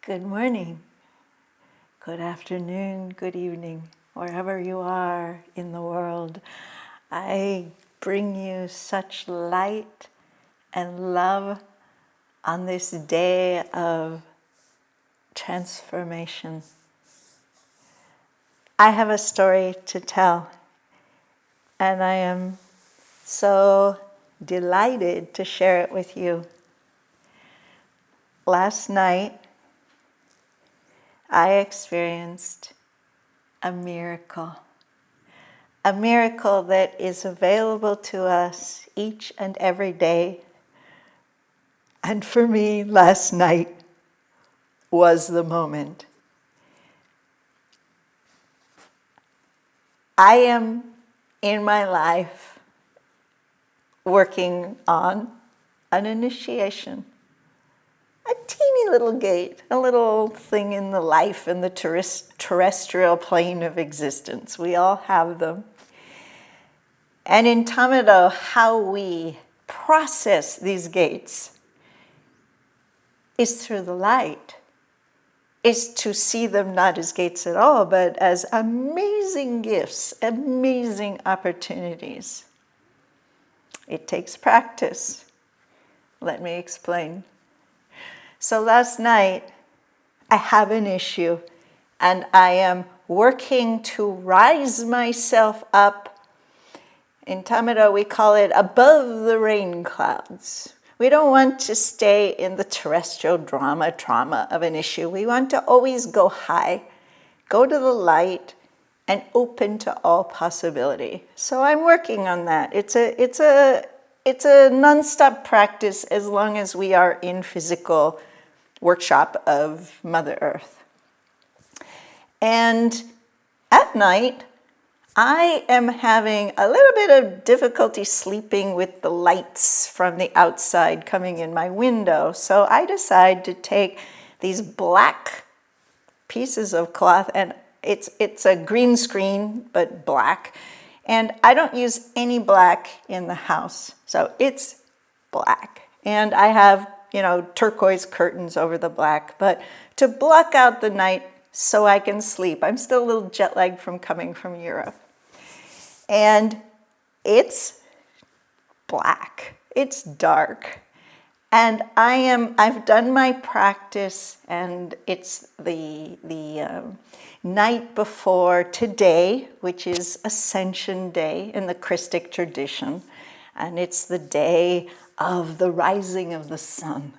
Good morning, good afternoon, good evening, wherever you are in the world. I bring you such light and love on this day of transformation. I have a story to tell, and I am so delighted to share it with you. Last night, I experienced a miracle that is available to us each and every day. And for me, last night was the moment. I am in my life working on an initiation. A teeny little gate, a little thing in the life and the terrestrial plane of existence. We all have them. And in Tama-Do, how we process these gates is through the light, is to see them not as gates at all, but as amazing gifts, amazing opportunities. It takes practice. Let me explain. So last night, I have an issue, and I am working to rise myself up. In Tama-Do, we call it above the rain clouds. We don't want to stay in the terrestrial trauma of an issue. We want to always go high, go to the light, and open to all possibility. So I'm working on that. It's a nonstop practice as long as we are in physical workshop of Mother Earth. And at night, I am having a little bit of difficulty sleeping with the lights from the outside coming in my window. So I decide to take these black pieces of cloth, and it's a green screen, but black. And I don't use any black in the house, so it's black. And I have, turquoise curtains over the black, but to block out the night so I can sleep. I'm still a little jet lagged from coming from Europe. And it's black, it's dark. And I've done my practice, and it's the night before today, which is Ascension Day in the Christic tradition. And it's the day of the rising of the sun.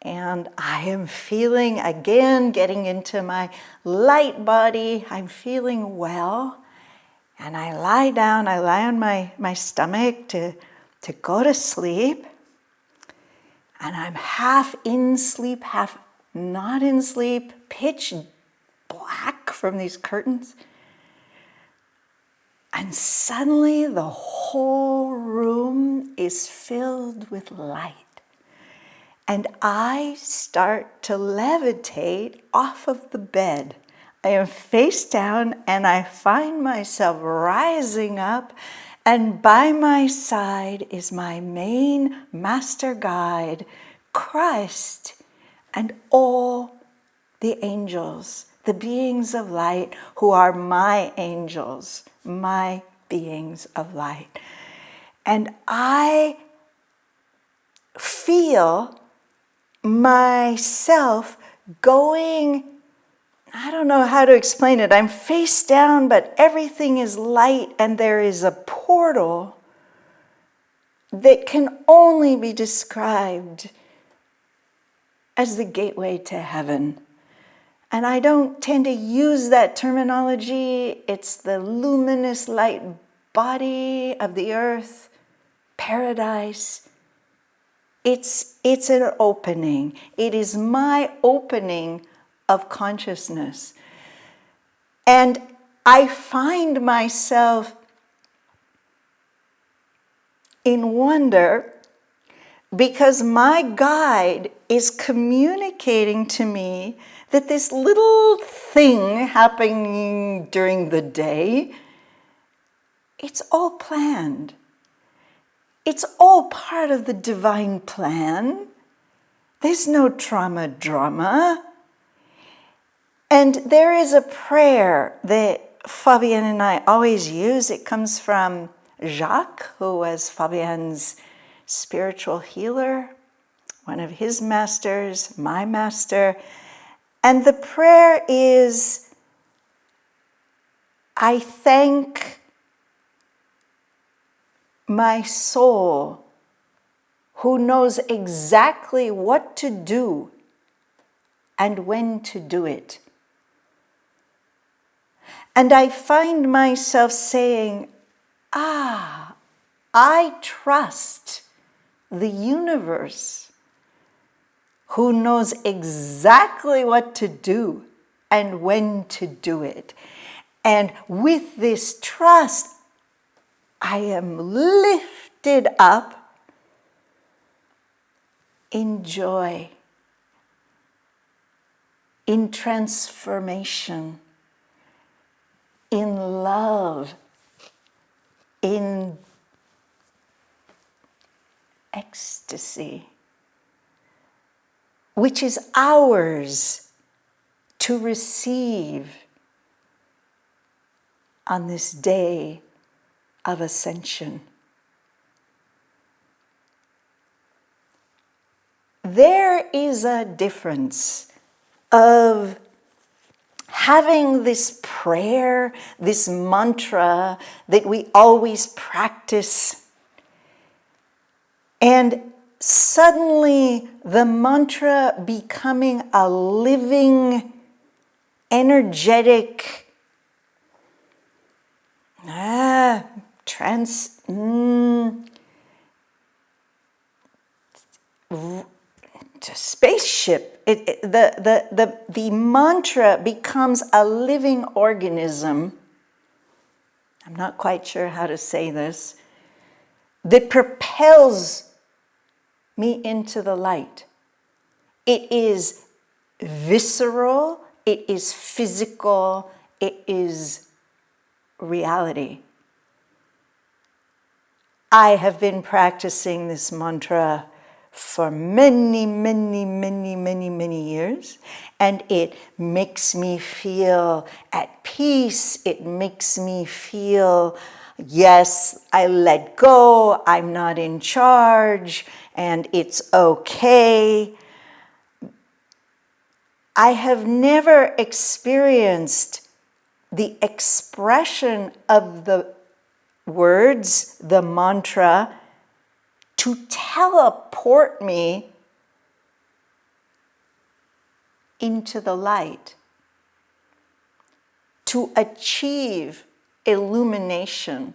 And I am feeling, again, getting into my light body. I'm feeling well. And I lie down, I lie on my stomach to go to sleep. And I'm half in sleep, half not in sleep, pitch black from these curtains. And suddenly the whole room is filled with light. And I start to levitate off of the bed. I am face down, and I find myself rising up, and by my side is my main master guide, Christ, and all the angels, the beings of light who are my angels, my beings of light. And I feel myself going, I don't know how to explain it. I'm face down, but everything is light, and there is a portal that can only be described as the gateway to heaven. And I don't tend to use that terminology. It's the luminous light body of the earth, paradise. It's an opening. It is my opening of consciousness. And I find myself in wonder because my guide is communicating to me that this little thing happening during the day, it's all planned. It's all part of the divine plan. There's no drama. And there is a prayer that Fabienne and I always use. It comes from Jacques, who was Fabienne's spiritual healer, one of his masters, my master. And the prayer is, I thank my soul who knows exactly what to do and when to do it. And I find myself saying, I trust the universe who knows exactly what to do and when to do it. And with this trust, I am lifted up in joy, in transformation, in love, in ecstasy, which is ours to receive on this day of ascension. There is a difference of having this prayer, this mantra that we always practice, and suddenly the mantra becoming a living, energetic, spaceship. The mantra becomes a living organism. I'm not quite sure how to say this. That propels me into the light. It is visceral, it is physical, it is reality. I have been practicing this mantra for many, many, many, many, many years, and it makes me feel at peace. It makes me feel, yes, I let go, I'm not in charge, and it's okay. I have never experienced the expression of the words, the mantra, to teleport me into the light, to achieve illumination.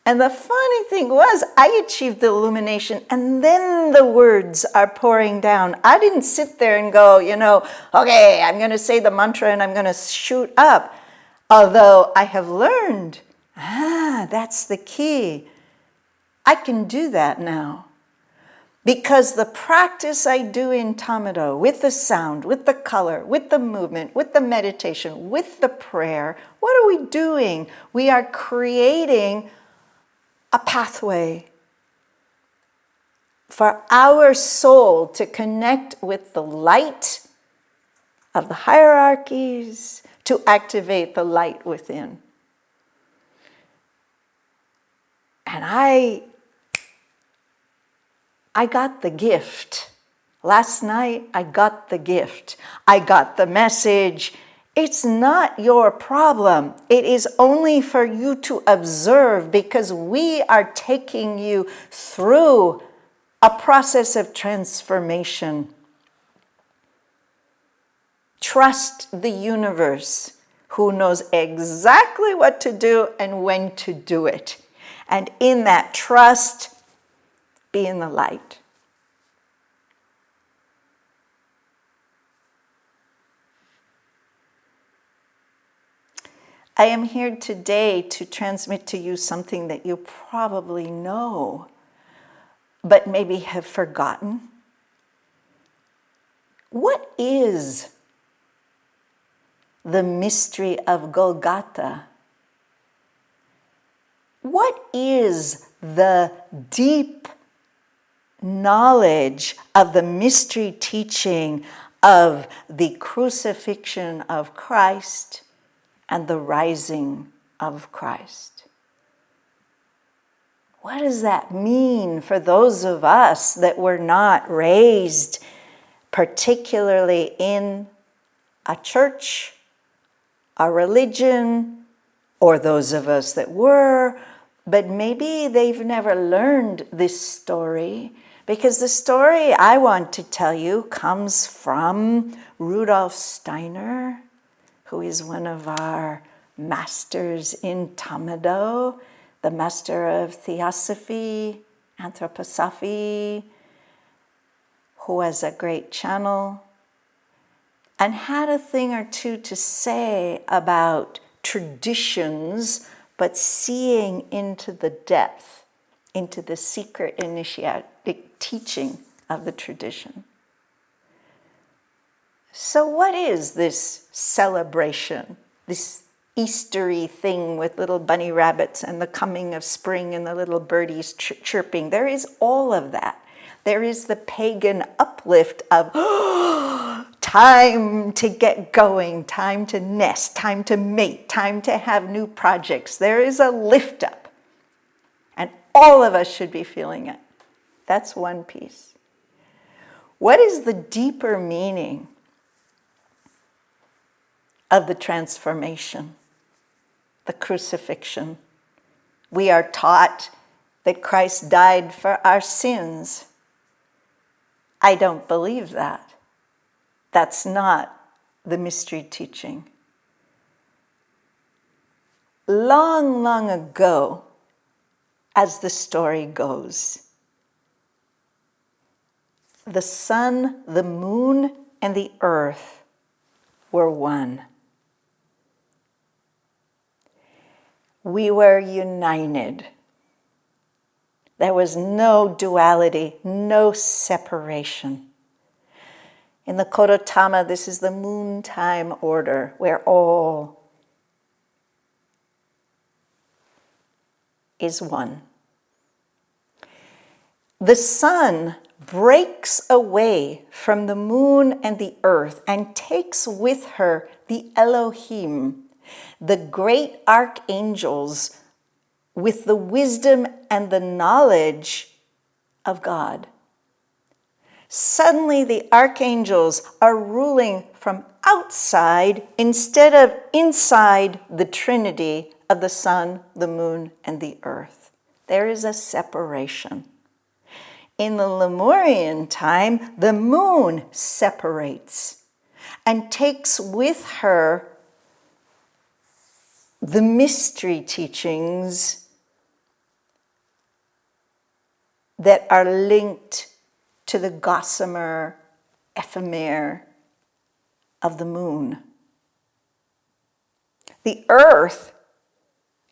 And the funny thing was, I achieved the illumination, and then the words are pouring down. I didn't sit there and go, okay, I'm going to say the mantra and I'm going to shoot up. Although I have learned, that's the key. I can do that now. Because the practice I do in Tama-Do, with the sound, with the color, with the movement, with the meditation, with the prayer, what are we doing? We are creating a pathway for our soul to connect with the light of the hierarchies, to activate the light within. And I got the gift. Last night, I got the gift. I got the message. It's not your problem. It is only for you to observe, because we are taking you through a process of transformation. Trust the universe, who knows exactly what to do and when to do it. And in that trust, be in the light. I am here today to transmit to you something that you probably know, but maybe have forgotten. What is the mystery of Golgotha? What is the deep knowledge of the mystery teaching of the crucifixion of Christ and the rising of Christ. What does that mean for those of us that were not raised particularly in a church, a religion, or those of us that were, but maybe they've never learned this story? Because the story I want to tell you comes from Rudolf Steiner, who is one of our masters in Tama-Do, the master of theosophy, anthroposophy, who has a great channel, and had a thing or two to say about traditions, but seeing into the depth, into the secret initiatic teaching of the tradition. So what is this celebration, this Eastery thing with little bunny rabbits and the coming of spring and the little birdies chirping? There is all of that. There is the pagan uplift of time to get going, time to nest, time to mate, time to have new projects. There is a lift up. And all of us should be feeling it. That's one piece. What is the deeper meaning of the transformation, the crucifixion? We are taught that Christ died for our sins. I don't believe that. That's not the mystery teaching. Long, long ago, as the story goes, the sun, the moon, and the earth were one. We were united. There was no duality, no separation. In the Golgotha, this is the moon time order, where all is one. The sun breaks away from the moon and the earth and takes with her the Elohim, the great archangels with the wisdom and the knowledge of God. Suddenly the archangels are ruling from outside instead of inside the Trinity of the sun, the moon, and the earth. There is a separation. In the Lemurian time, the moon separates and takes with her the mystery teachings that are linked to the gossamer ephemer of the moon. The earth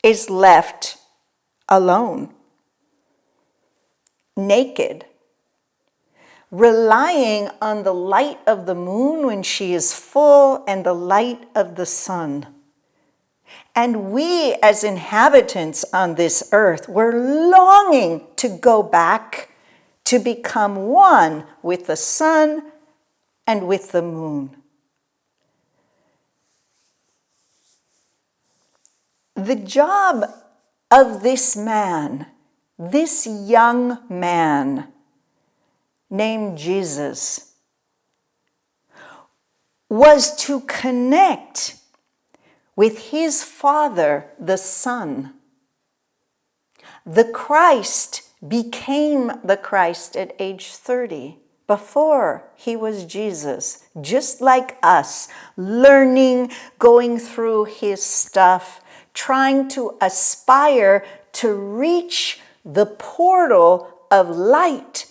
is left alone, naked, relying on the light of the moon when she is full and the light of the sun. And we as inhabitants on this earth were longing to go back to become one with the sun and with the moon. The job of this man, this young man named Jesus, was to connect with his Father, the Son. The Christ became the Christ at age 30. Before he was Jesus, just like us, learning, going through his stuff, trying to aspire to reach the portal of light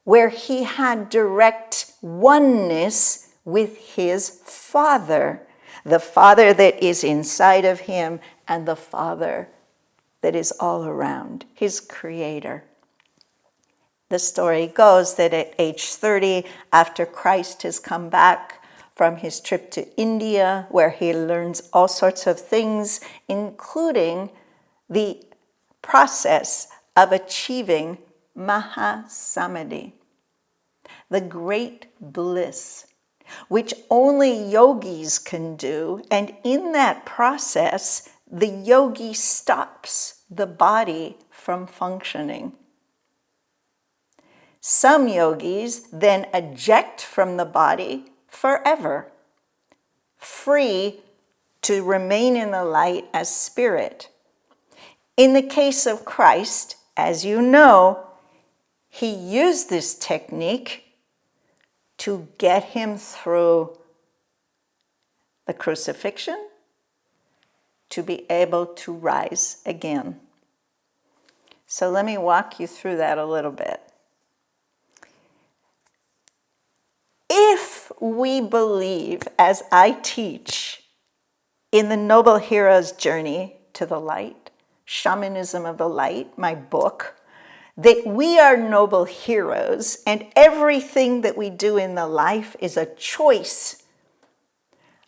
where he had direct oneness with his Father, the Father that is inside of him and the Father that is all around, his Creator. The story goes that at age 30, after Christ has come back from his trip to India, where he learns all sorts of things, including the process of achieving Mahasamadhi. the great bliss, which only yogis can do. And in that process, the yogi stops the body from functioning. Some yogis then eject from the body forever, free to remain in the light as spirit. In the case of Christ, as you know, he used this technique to get him through the crucifixion, to be able to rise again. So let me walk you through that a little bit. If we believe, as I teach, in the Noble Hero's Journey to the Light, Shamanism of the Light, my book, that we are noble heroes and everything that we do in the life is a choice,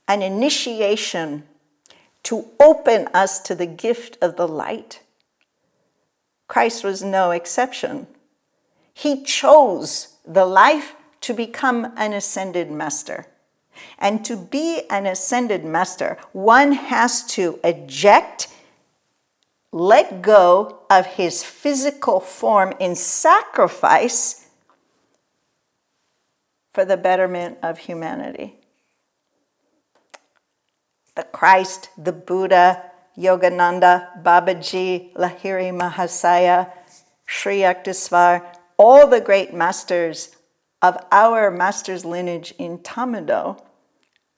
an initiation to open us to the gift of the light. Christ was no exception. He chose the life to become an ascended master. And to be an ascended master, one has to eject, let go of his physical form in sacrifice for the betterment of humanity. The Christ, the Buddha, Yogananda, Babaji, Lahiri Mahasaya, Sri Yukteswar, all the great masters of our master's lineage in Tama-Do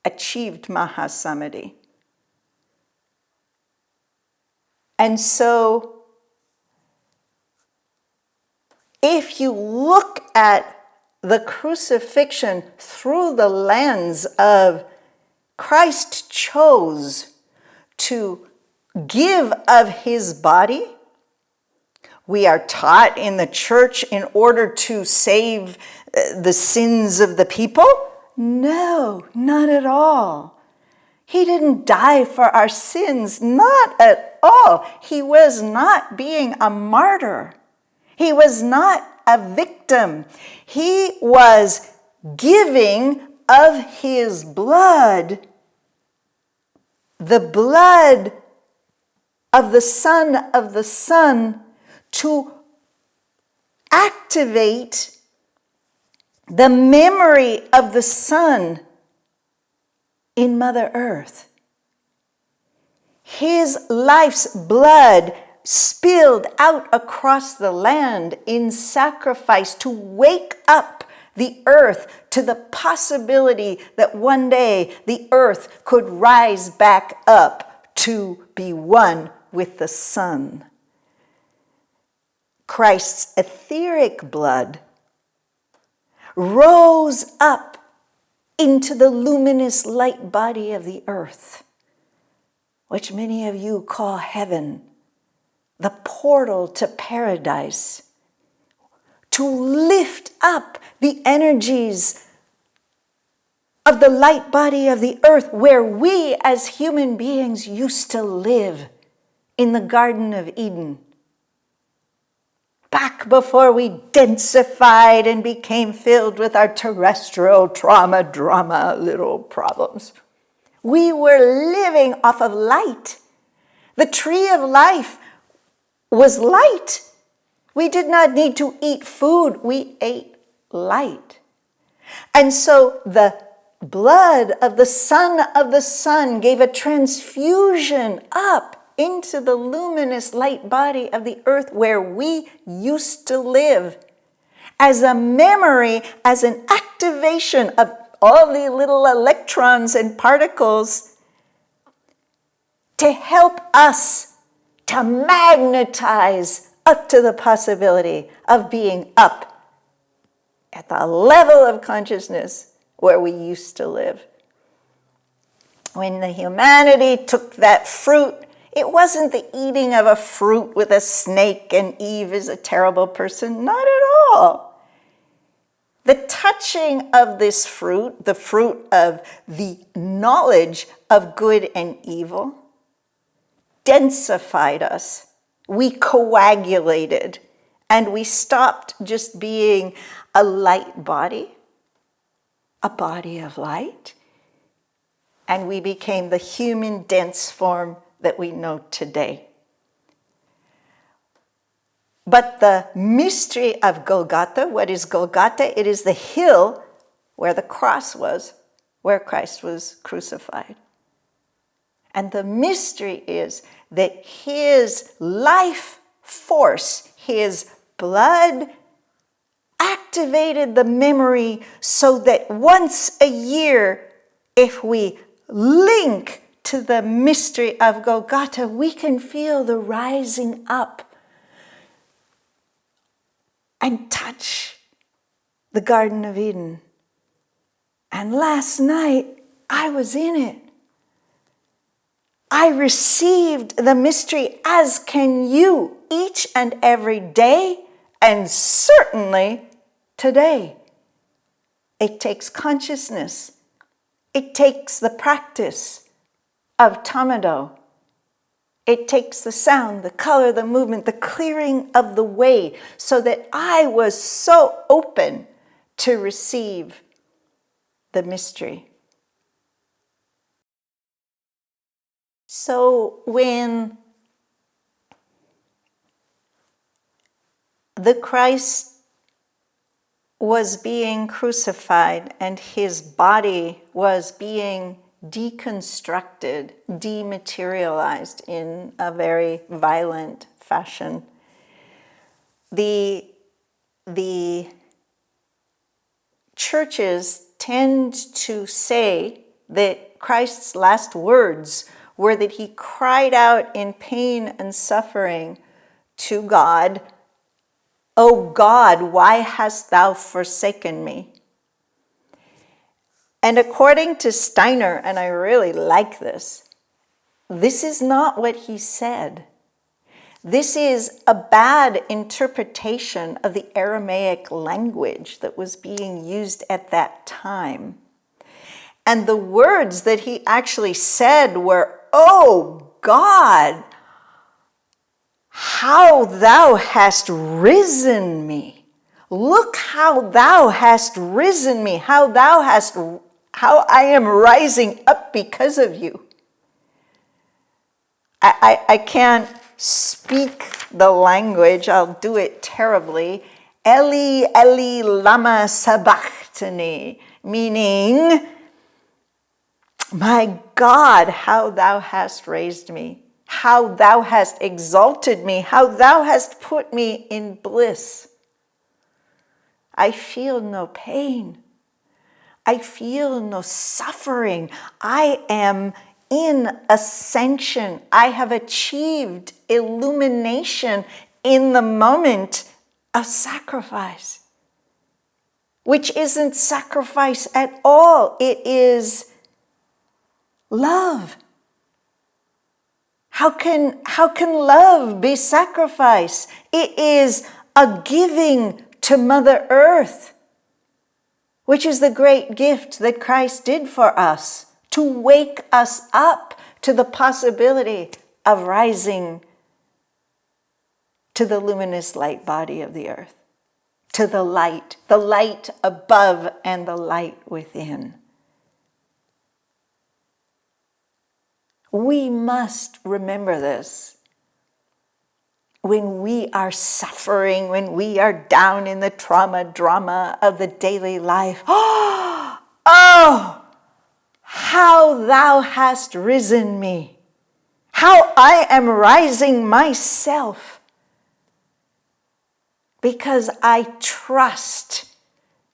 achieved Mahasamadhi. And so, if you look at the crucifixion through the lens of Christ chose to give of his body, we are taught in the church in order to save the sins of the people? No, not at all. He didn't die for our sins, not at all. He was not being a martyr. He was not a victim. He was giving of his blood, the blood of the Son, to activate the memory of the Son in Mother Earth. His life's blood spilled out across the land in sacrifice to wake up the earth to the possibility that one day the earth could rise back up to be one with the sun. Christ's etheric blood rose up into the luminous light body of the earth, which many of you call heaven, the portal to paradise, to lift up the energies of the light body of the earth where we as human beings used to live in the Garden of Eden. Back before we densified and became filled with our terrestrial drama little problems. We were living off of light. The tree of life was light. We did not need to eat food. We ate light. And so the blood of the Son gave a transfusion up into the luminous light body of the earth where we used to live, as a memory, as an activation of all the little electrons and particles to help us to magnetize up to the possibility of being up at the level of consciousness where we used to live. When the humanity took that fruit, it wasn't the eating of a fruit with a snake and Eve is a terrible person. Not at all. The touching of this fruit, the fruit of the knowledge of good and evil, densified us. We coagulated And we stopped just being a light body, a body of light, and we became the human dense form that we know today. But the mystery of Golgotha, what is Golgotha? It is the hill where the cross was, where Christ was crucified. And the mystery is that his life force, his blood, activated the memory so that once a year, if we link to the mystery of Golgotha, we can feel the rising up and touch the Garden of Eden. And last night, I was in it. I received the mystery, as can you, each and every day, and certainly today. It takes consciousness. It takes the practice of Tama-Do. It takes the sound, the color, the movement, the clearing of the way, so that I was so open to receive the mystery. So when the Christ was being crucified and his body was being deconstructed, dematerialized in a very violent fashion, the churches tend to say that Christ's last words were that he cried out in pain and suffering to God, "O God, why hast thou forsaken me?" And according to Steiner, and I really like this is not what he said. This is a bad interpretation of the Aramaic language that was being used at that time. And the words that he actually said were, "Oh God, how thou hast risen me. Look how thou hast risen me, how I am rising up because of you." I can't speak the language, I'll do it terribly. Eli, Eli, lama sabachthani, meaning, my God, how thou hast raised me, how thou hast exalted me, how thou hast put me in bliss. I feel no pain. I feel no suffering. I am in ascension. I have achieved illumination in the moment of sacrifice, which isn't sacrifice at all. It is love. How can love be sacrifice? It is a giving to Mother Earth, which is the great gift that Christ did for us, to wake us up to the possibility of rising to the luminous light body of the earth, to the light above and the light within. We must remember this when we are suffering, when we are down in the drama of the daily life. Oh, how thou hast risen me, how I am rising myself, because I trust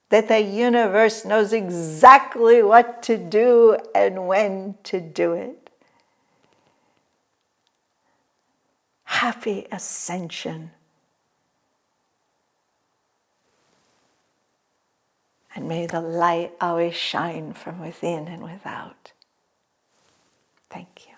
that the universe knows exactly what to do and when to do it. Happy ascension. And may the light always shine from within and without. Thank you.